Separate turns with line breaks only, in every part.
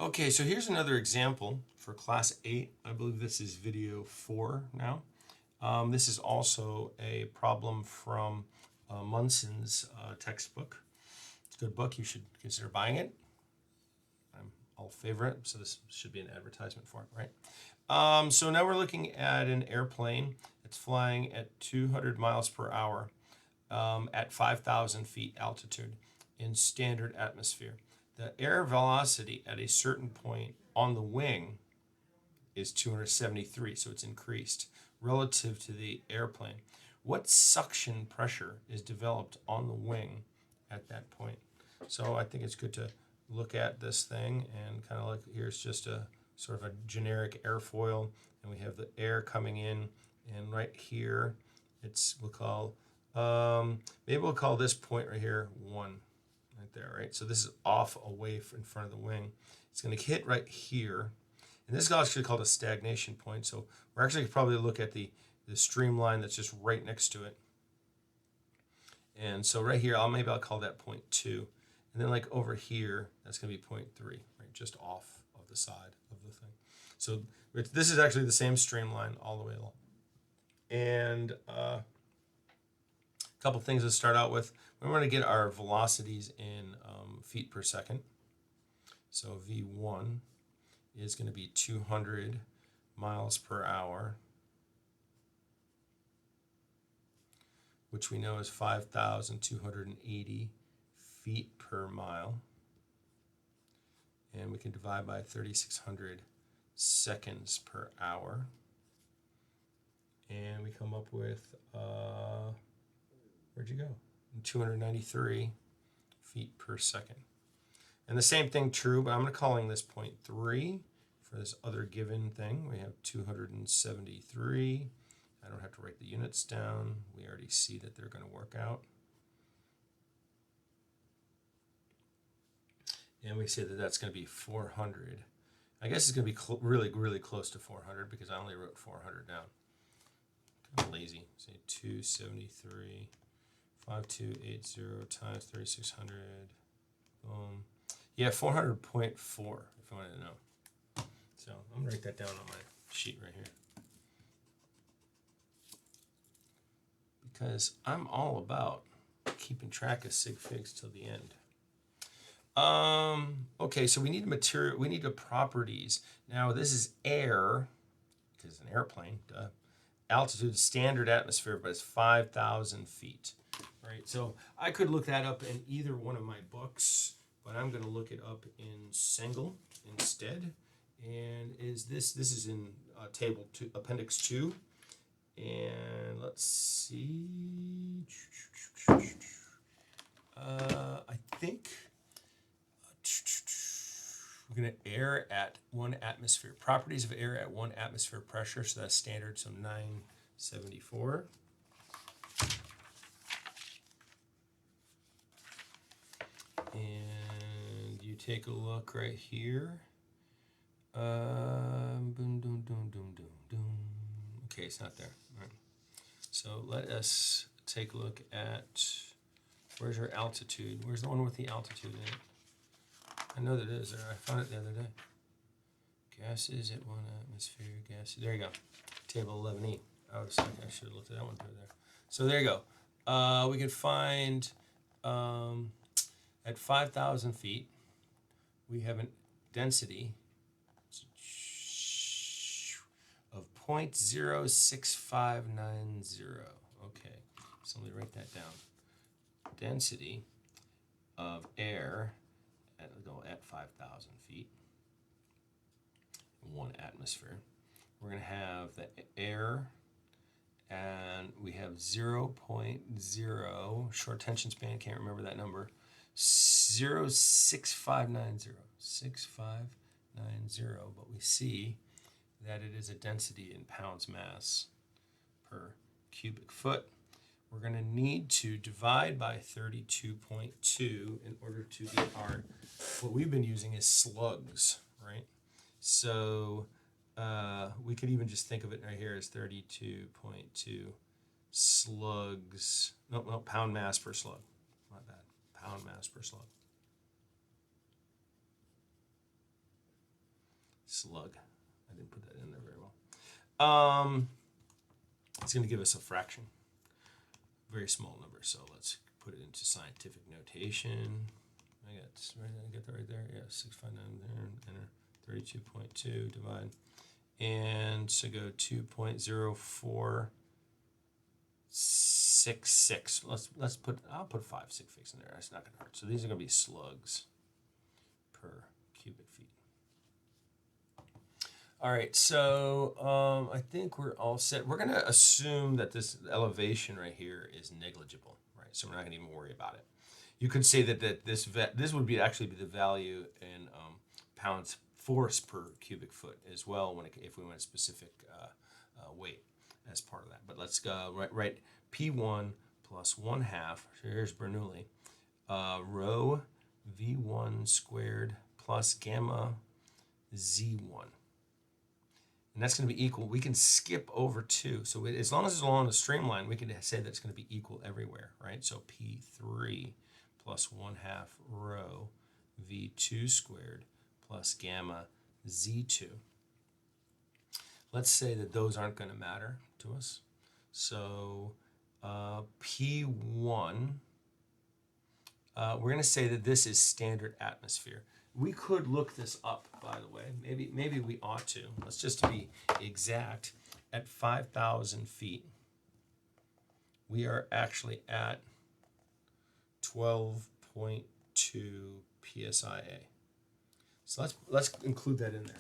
Okay, so here's another example for class 8. I believe this is video 4 now. This is also a problem from Munson's textbook. It's a good book. You should consider buying it. I'm all favorite, so this should be an advertisement for it, right? So now we're looking at an airplane. It's flying at 200 miles per hour at 5,000 feet altitude in standard atmosphere. The air velocity at a certain point on the wing is 273, so it's increased relative to the airplane. What suction pressure is developed on the wing at that point? So I think it's good to look at this thing and kind of like, here's just a sort of a generic airfoil, and we have the air coming in, and right here, we'll call this point right here 1. Right there, right? So this is off away in front of the wing. It's going to hit right here. And this is actually called a stagnation point. So we're actually probably look at the streamline that's just right next to it. And so right here, maybe I'll call that point 2. And then like over here, that's going to be point 3, right? Just off of the side of the thing. So this is actually the same streamline all the way along. And a couple things to start out with. We want to get our velocities in feet per second. So V1 is going to be 200 miles per hour, which we know is 5,280 feet per mile. And we can divide by 3,600 seconds per hour. And we come up with, where'd you go? 293 feet per second. And the same thing true, but I'm calling this point 3 for this other given thing. We have 273. I don't have to write the units down. We already see that they're going to work out. And we say that that's going to be 400. I guess it's going to be really, really close to 400 because I only wrote 400 down. Kind of lazy. Say 273. 5280 times 3,600. Yeah, 400.4 if you wanted to know. So I'm going to write that down on my sheet right here. Because I'm all about keeping track of sig figs till the end. Okay, so we need material, we need the properties. Now this is air, because it's an airplane, duh. Altitude standard atmosphere, but it's 5,000 feet. Right, so I could look that up in either one of my books, but I'm going to look it up in Sengel instead. And this is in table 2, appendix 2. And let's see. I think we're going to air at 1 atmosphere. Properties of air at 1 atmosphere pressure. So that's standard. So 974. And you take a look right here. Boom, boom, boom, boom, boom, boom. Okay, it's not there. All right. So let us take a look at, where's your altitude? Where's the one with the altitude in it? I know that it is there. I found it the other day. Gases at 1 atmosphere. Gas. There you go. Table 11E. I was like, I should have looked at that one through there. So there you go. We can find at 5,000 feet, we have a density of 0.06590. Okay, so let me write that down. Density of air at 5,000 feet, 1 atmosphere. We're going to have the air, and we have 0.0, short tension span, can't remember that number, 0.6590, 6590, but we see that it is a density in pounds mass per cubic foot. We're going to need to divide by 32.2 in order to get our, what we've been using is slugs, right? So we could even just think of it right here as 32.2 slugs, no, pound mass per slug, not bad, pound mass per slug. slug. I didn't put that in there very well. It's going to give us a fraction, very small number. So let's put it into scientific notation. I got that right there. Yeah, 659 there. Enter 32.2 divide, and so go 2.0466. I'll put 5 sig figs in there. That's not going to hurt. So these are going to be slugs per cubic feet. All right, so I think we're all set. We're going to assume that this elevation right here is negligible, right? So we're not going to even worry about it. You could say that this would be actually the value in pounds force per cubic foot as well if we went specific weight as part of that. But let's go right P1 plus 1/2. So here's Bernoulli. Rho V1 squared plus gamma Z1. And that's going to be equal. We can skip over 2. So as long as it's along a streamline, we can say that it's going to be equal everywhere, right? So P3 plus 1/2 rho V2 squared plus gamma Z2. Let's say that those aren't going to matter to us. So P1, we're going to say that this is standard atmosphere. We could look this up, by the way. Maybe we ought to. Let's just be exact. At 5,000 feet, we are actually at 12.2 psia. So let's include that in there,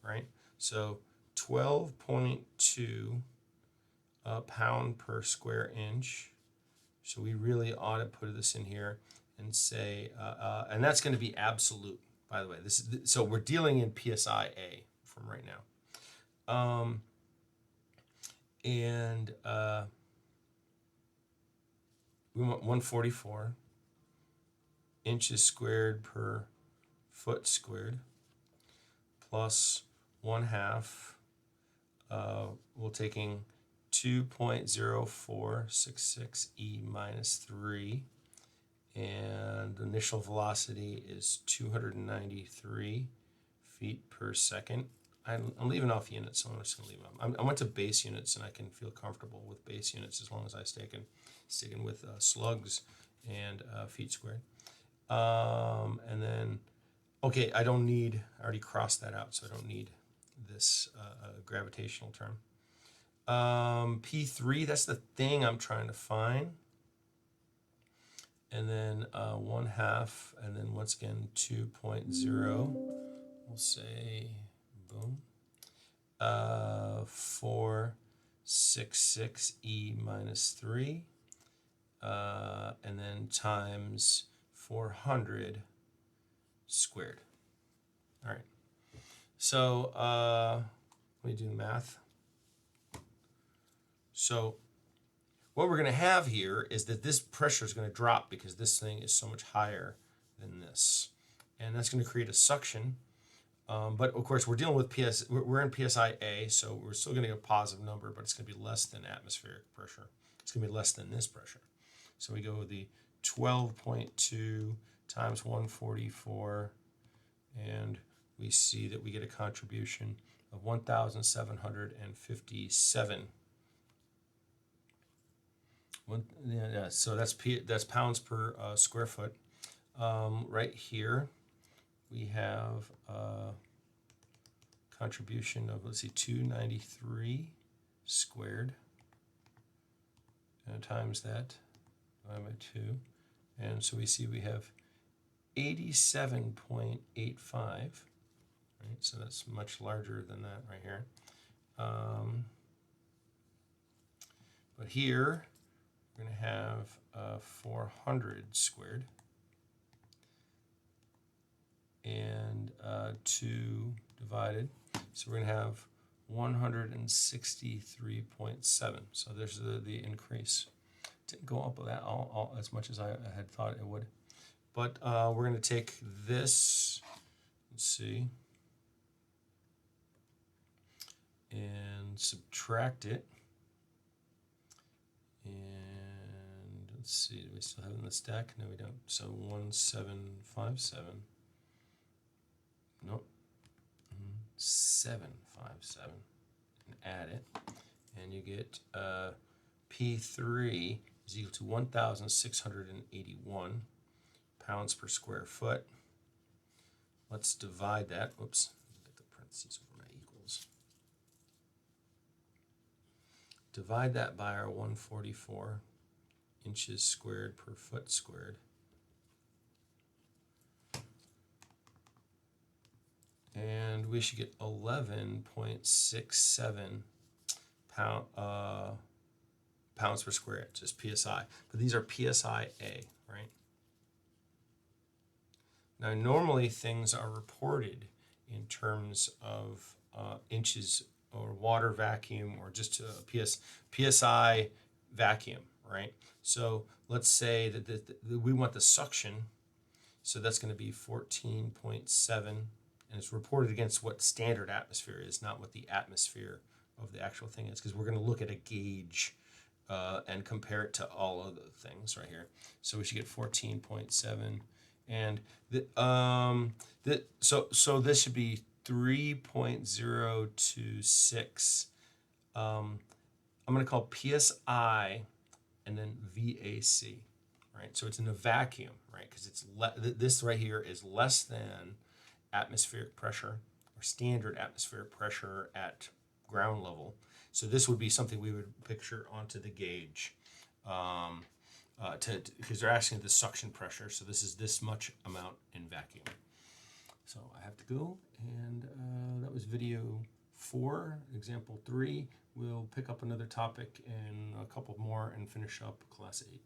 right? So 12.2 pound per square inch. So we really ought to put this in here and say, and that's going to be absolute, by the way. So we're dealing in psia from right now. And we want 144 inches squared per foot squared plus 1/2. We're taking 2.0466 e minus 3. And the initial velocity is 293 feet per second. I'm leaving off units, so I'm just going to leave them. I went to base units, and I can feel comfortable with base units as long as I sticking with slugs and feet squared. And then, okay, I already crossed that out, so I don't need this gravitational term. P3, that's the thing I'm trying to find. And then 1/2, and then once again 2.0. We'll say, boom, 466 e minus 3, and then times 400 squared. All right. So let me do math. So what we're going to have here is that this pressure is going to drop because this thing is so much higher than this. And that's going to create a suction. But of course, we're dealing with we're in PSIA, so we're still going to get a positive number, but it's going to be less than atmospheric pressure. It's going to be less than this pressure. So we go with the 12.2 times 144, and we see that we get a contribution of 1,757. So that's pounds per square foot. Right here, we have a contribution of, let's see, 293 squared times that divided by 2. And so we see we have 87.85. Right? So that's much larger than that right here. But here, we're going to have 400 squared. And 2 divided. So we're going to have 163.7. So there's the increase. Didn't go up with that all as much as I had thought it would. But we're going to take this, let's see, and subtract it. And let's see, do we still have it in the stack? No, we don't. So 1757. Nope. 757 and add it, and you get P3 is equal to 1,681 pounds per square foot. Let's divide that. Oops, get the parentheses over my equals. Divide that by our 144 inches squared per foot squared. And we should get 11.67 pounds per square inch, just PSI. But these are PSI-A, right? Now, normally things are reported in terms of inches or water vacuum or just PSI vacuum, right? So let's say that we want the suction, so that's going to be 14.7, and it's reported against what standard atmosphere is, not what the atmosphere of the actual thing is, because we're going to look at a gauge and compare it to all of the things right here. So we should get 14.7, and so this should be 3.026. I'm going to call PSI and then VAC, right? So it's in a vacuum, right? Because it's this right here is less than atmospheric pressure or standard atmospheric pressure at ground level. So this would be something we would picture onto the gauge, because they're asking the suction pressure. So this is this much amount in vacuum. So I have to go, and that was video 4, example 3. We'll pick up another topic and a couple more and finish up class 8.